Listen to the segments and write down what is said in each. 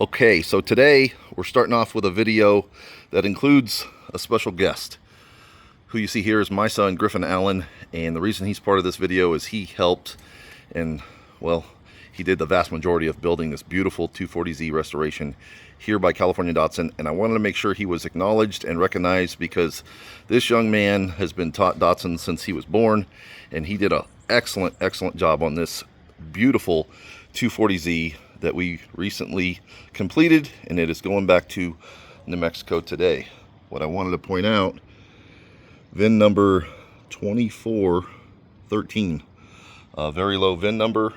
Okay, so today we're starting off with a video that includes a special guest. Who you see here is my son, Griffin Allen, and the reason he's part of this video is he helped and, well, he did the vast majority of building this beautiful 240Z restoration here by California Datsun, and I wanted to make sure he was acknowledged and recognized because this young man has been taught Datsun since he was born, and he did an excellent job on this beautiful 240Z that we recently completed, and it is going back to New Mexico today. What I wanted to point out, VIN number 2413, very low VIN number,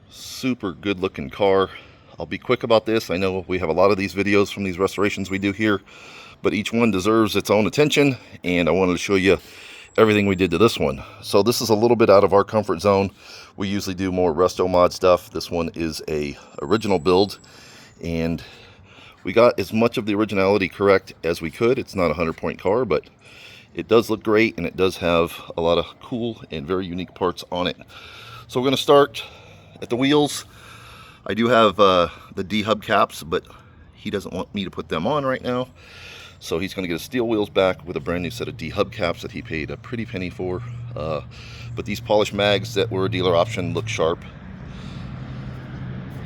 super good looking car. I'll be quick about this. I know we have a lot of these videos from these restorations we do here, but each one deserves its own attention, and I wanted to show you everything we did to this one. So this is a little bit out of our comfort zone. We usually do more resto mod stuff. This one is a original build, and we got as much of the originality correct as we could. It's not a 100-point car, but it does look great, and it does have a lot of cool and very unique parts on it. So we're going to start at the wheels. I do have the D hubcaps, but he doesn't want me to put them on right now. So he's going to get his steel wheels back with a brand new set of D hubcaps that he paid a pretty penny for. But these polished mags that were a dealer option look sharp.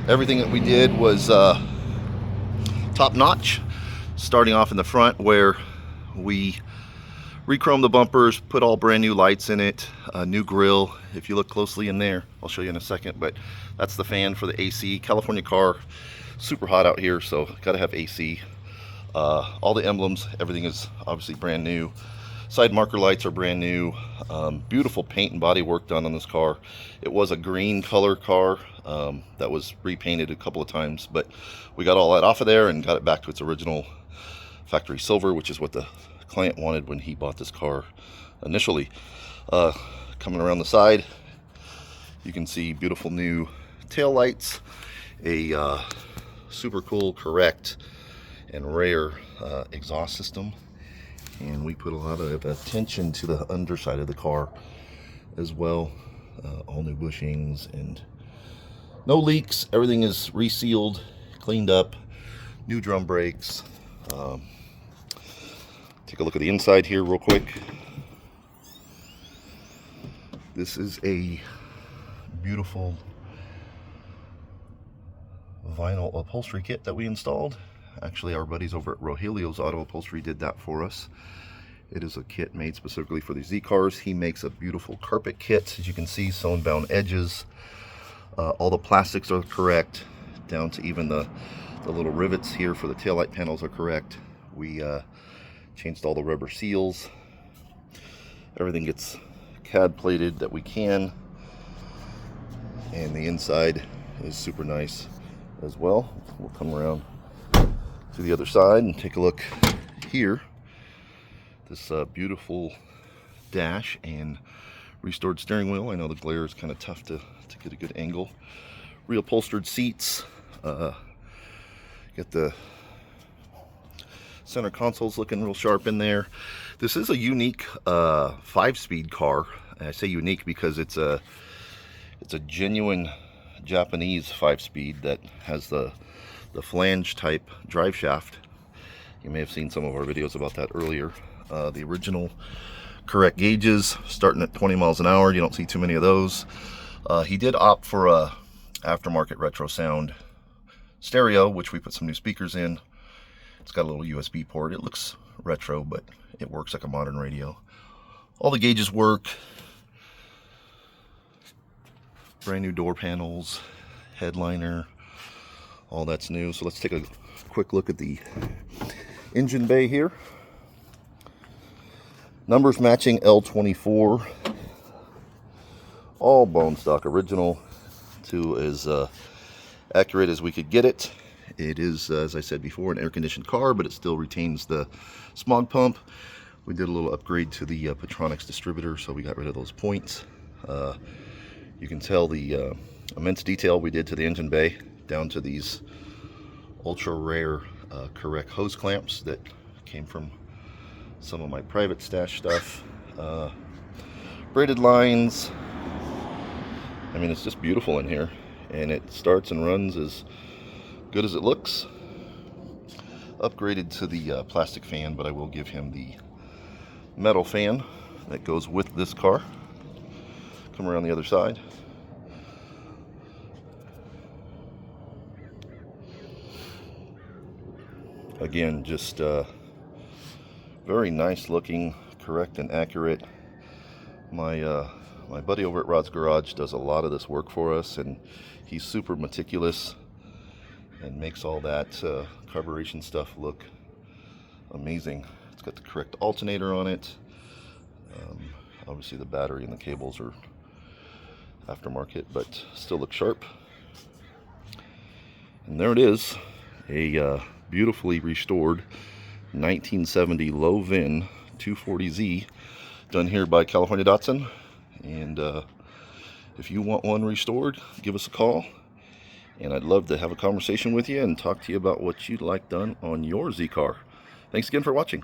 Everything that we did was top notch, starting off in the front where we re-chromed the bumpers, put all brand new lights in it, a new grille. If you look closely in there, I'll show you in a second, but that's the fan for the AC. California car, super hot out here, so gotta have AC. All the emblems, everything is obviously brand new. Side marker lights are brand new. Beautiful paint and body work done on this car. It was a green color car that was repainted a couple of times, but we got all that off of there and got it back to its original factory silver, which is what the client wanted when he bought this car initially. Coming around the side, you can see beautiful new tail lights, a super cool, correct, and rare exhaust system, and we put a lot of attention to the underside of the car as well. All new bushings and no leaks. Everything is resealed, cleaned up, new drum brakes. Take a look at the inside here real quick. This is a beautiful vinyl upholstery kit that we installed. Actually, our buddies over at Rogelio's Auto Upholstery did that for us. It is a kit made specifically for these Z cars. He makes a beautiful carpet kit, as you can see, sewn bound edges. All the plastics are correct, down to even the little rivets here for the taillight panels are correct. We changed all the rubber seals. Everything gets CAD plated that we can, and the inside is super nice as well. We'll come around to the other side and take a look here. This beautiful dash and restored steering wheel. I know the glare is kind of tough to get a good angle. Reupholstered seats. Got the center consoles looking real sharp in there. This is a unique 5-speed car. And I say unique because it's a genuine Japanese 5-speed that has the flange type drive shaft. You may have seen some of our videos about that earlier. The original correct gauges starting at 20 miles an hour. You don't see too many of those. He did opt for a aftermarket retro sound stereo, which we put some new speakers in. It's got a little USB port. It looks retro, but it works like a modern radio. All the gauges work. Brand new door panels, headliner, all that's new. So let's take a quick look at the engine bay here. Numbers matching L24. All bone stock original to as accurate as we could get it. It is, as I said before, an air-conditioned car, but it still retains the smog pump. We did a little upgrade to the Petronix distributor, so we got rid of those points. You can tell the immense detail we did to the engine bay, down to these ultra rare correct hose clamps that came from some of my private stash stuff. Braided lines. I mean, it's just beautiful in here. and it starts and runs as good as it looks. Upgraded to the plastic fan, but I will give him the metal fan that goes with this car. Come around the other side. Again, just very nice looking, correct and accurate. My buddy over at Rod's Garage does a lot of this work for us, and he's super meticulous and makes all that carburation stuff look amazing. It's got the correct alternator on it. Obviously the battery and the cables are aftermarket, but still look sharp. And there it is, a beautifully restored 1970 low VIN 240Z, done here by California Datsun. And if you want one restored, give us a call, and I'd love to have a conversation with you and talk to you about what you'd like done on your Z car. Thanks again for watching.